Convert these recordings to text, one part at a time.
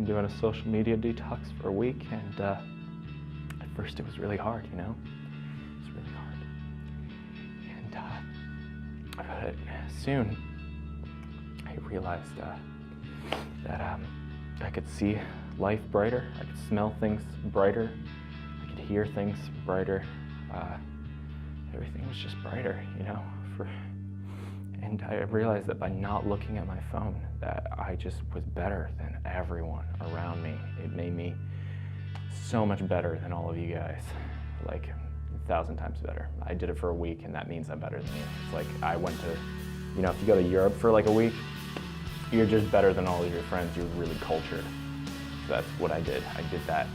doing a social media detox for a week, and at first it was really hard, you know? It was really hard. And soon I realized that I could see life brighter, I could smell things brighter, I could hear things brighter. Everything was just brighter, you know? And I realized that by not looking at my phone, that I just was better than everyone around me. It made me so much better than all of you guys, like 1,000 times better. I did it for a week, and that means I'm better than you. It's like I went to, you know, if you go to Europe for like a week, you're just better than all of your friends. You're really cultured. So that's what I did. I did that.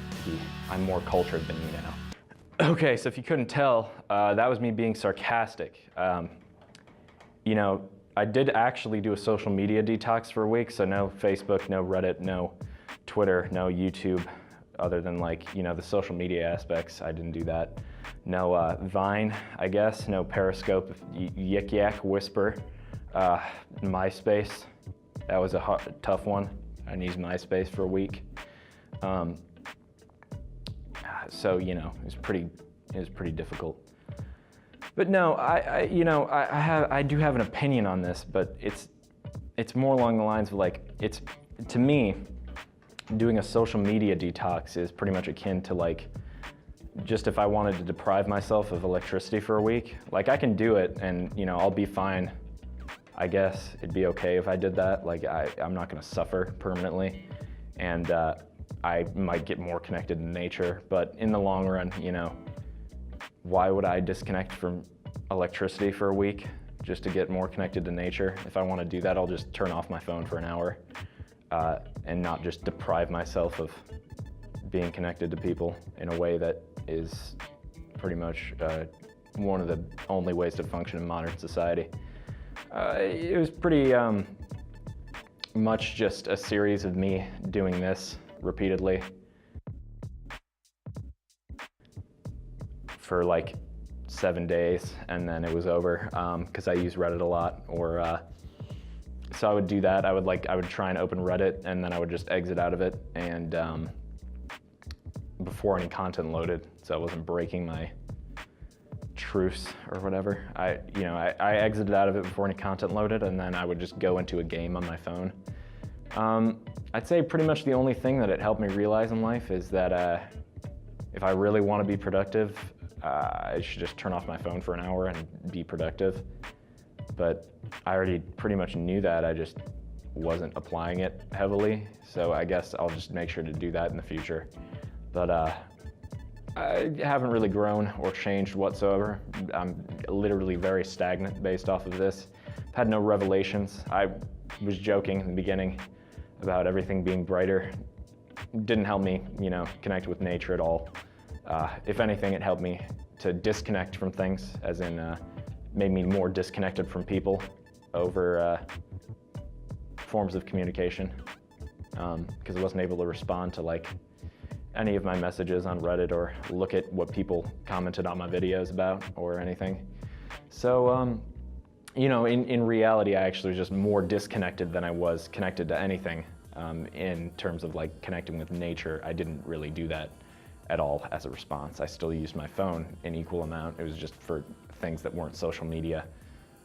I'm more cultured than you now. Okay, so if you couldn't tell, that was me being sarcastic. You know, I did actually do a social media detox for a week, so no Facebook, no Reddit, no Twitter, no YouTube, other than like, you know, the social media aspects. I didn't do that. No Vine, I guess, no Periscope, Yik Yak, Whisper, MySpace. That was a tough one. I used MySpace for a week. So, you know, it was pretty difficult. But no, I do have an opinion on this, but it's more along the lines of like, to me, doing a social media detox is pretty much akin to like, just if I wanted to deprive myself of electricity for a week, like I can do it and, you know, I'll be fine. I guess it'd be okay if I did that. Like I'm not gonna suffer permanently, and I might get more connected to nature, but in the long run, you know, why would I disconnect from electricity for a week just to get more connected to nature? If I want to do that, I'll just turn off my phone for an hour and not just deprive myself of being connected to people in a way that is pretty much one of the only ways to function in modern society. It was pretty much just a series of me doing this repeatedly for like 7 days, and then it was over because I use Reddit a lot, or so I would do that. I would try and open Reddit, and then I would just exit out of it, and before any content loaded, so I wasn't breaking my truce or whatever. I exited out of it before any content loaded, and then I would just go into a game on my phone. I'd say pretty much the only thing that it helped me realize in life is that if I really want to be productive, I should just turn off my phone for an hour and be productive. But I already pretty much knew that, I just wasn't applying it heavily, so I guess I'll just make sure to do that in the future. But I haven't really grown or changed whatsoever. I'm literally very stagnant based off of this. I've had no revelations. I was joking in the beginning about everything being brighter. It didn't help me, you know, connect with nature at all. If anything, it helped me to disconnect from things, as in made me more disconnected from people over forms of communication, because I wasn't able to respond to like any of my messages on Reddit or look at what people commented on my videos about or anything. So, you know, in reality, I actually was just more disconnected than I was connected to anything in terms of like connecting with nature. I didn't really do that at all as a response. I still used my phone in equal amount. It was just for things that weren't social media.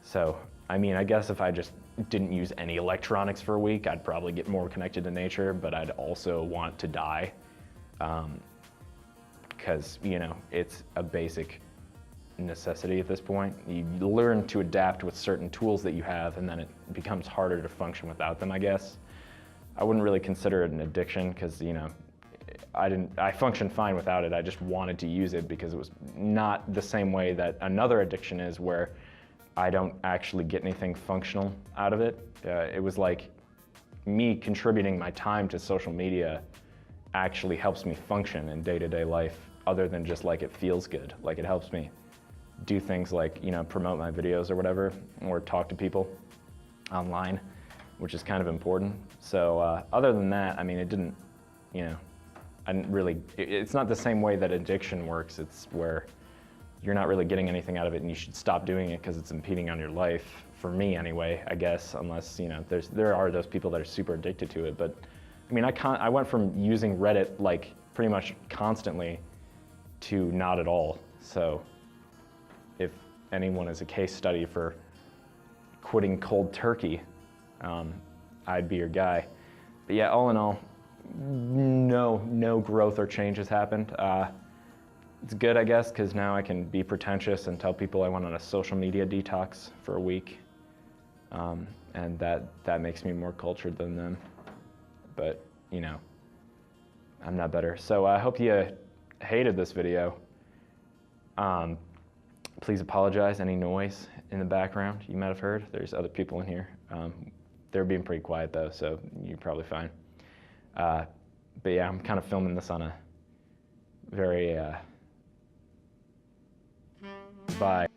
So, I mean, I guess if I just didn't use any electronics for a week, I'd probably get more connected to nature, but I'd also want to die. Because, you know, it's a basic necessity at this point. You learn to adapt with certain tools that you have, and then it becomes harder to function without them, I guess. I wouldn't really consider it an addiction because, you know, I functioned fine without it. I just wanted to use it because it was not the same way that another addiction is, where I don't actually get anything functional out of it. It was like me contributing my time to social media actually helps me function in day-to-day life, other than just like it feels good. Like it helps me do things like, you know, promote my videos or whatever, or talk to people online, which is kind of important. So other than that, I mean, it didn't, you know, I didn't really, it's not the same way that addiction works. It's where you're not really getting anything out of it and you should stop doing it because it's impeding on your life. For me anyway, I guess, unless, you know, there are those people that are super addicted to it, but I mean, I went from using Reddit like pretty much constantly to not at all. So if anyone is a case study for quitting cold turkey, I'd be your guy. But yeah, all in all, no growth or change has happened. It's good, I guess, because now I can be pretentious and tell people I went on a social media detox for a week. And that makes me more cultured than them. But, you know, I'm not better. So I hope you hated this video. Please apologize, any noise in the background you might have heard. There's other people in here. They're being pretty quiet though, so you're probably fine. But yeah, I'm kind of filming this on a very, bye.